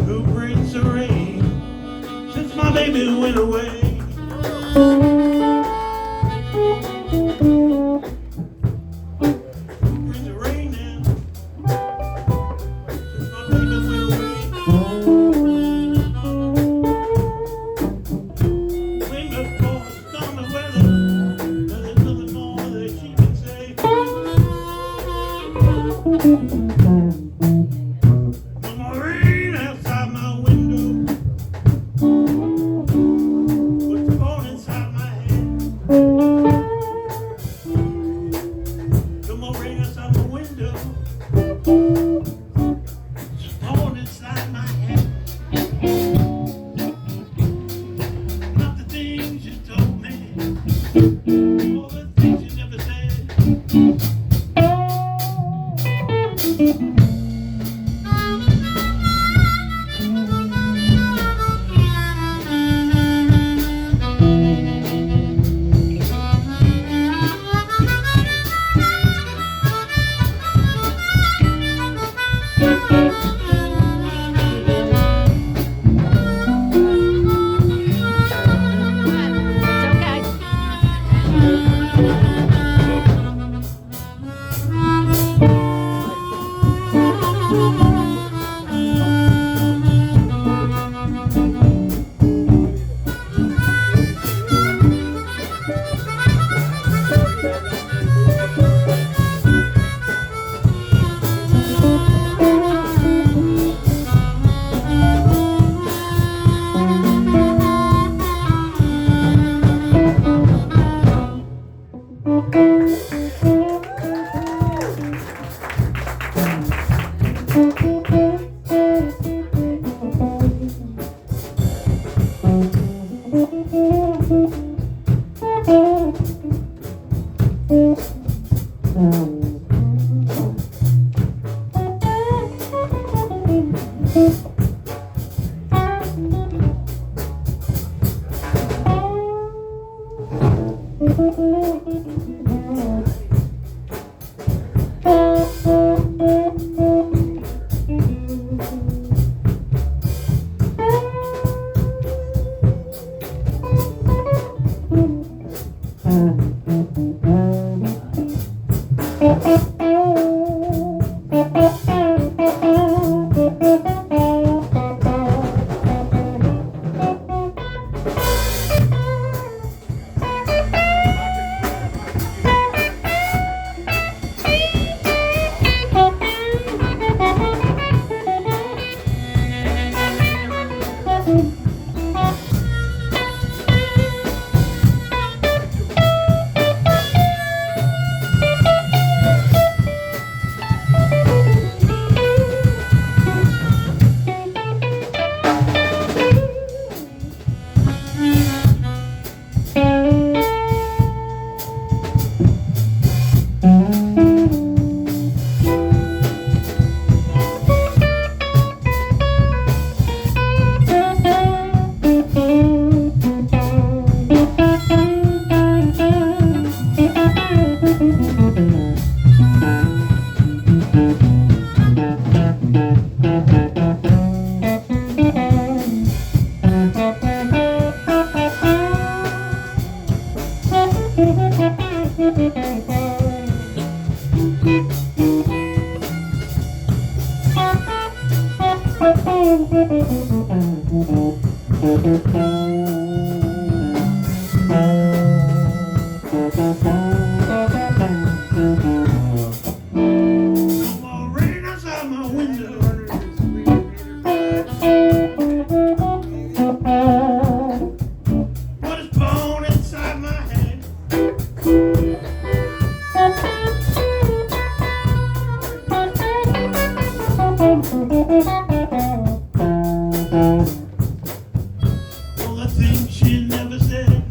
Who brings the rain since my baby went away? Brings the rain now since my baby went away. Wind of course, stormy weather, there's nothing more that she can say. No more rain outside my window. Put the phone inside my hand. No more rain outside my window. Put the phone inside my hand. Not the things you told me, all the things you never said. No more rain outside my window. What is born inside my head? All the things she never said.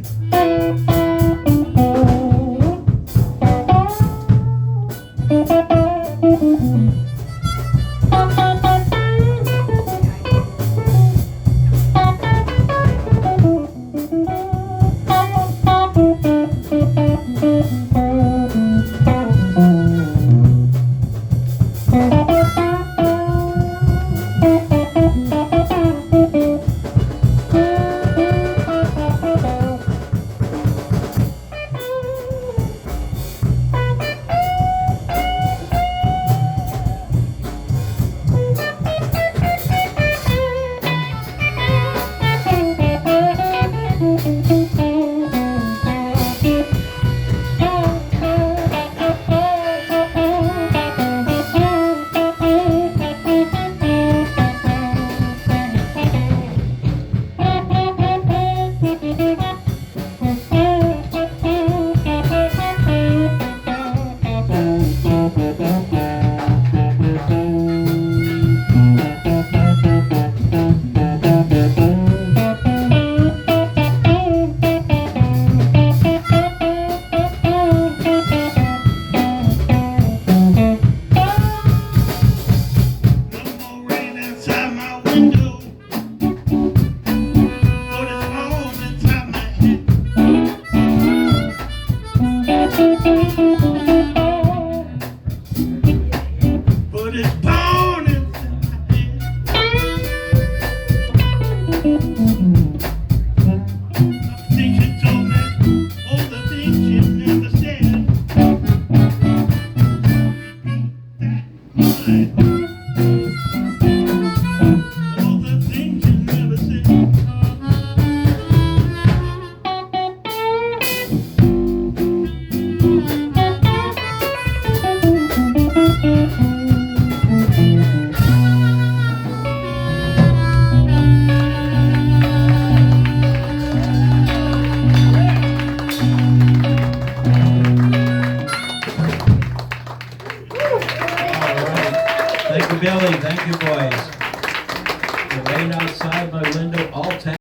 Thank you, Billy. Thank you, boys. The rain outside my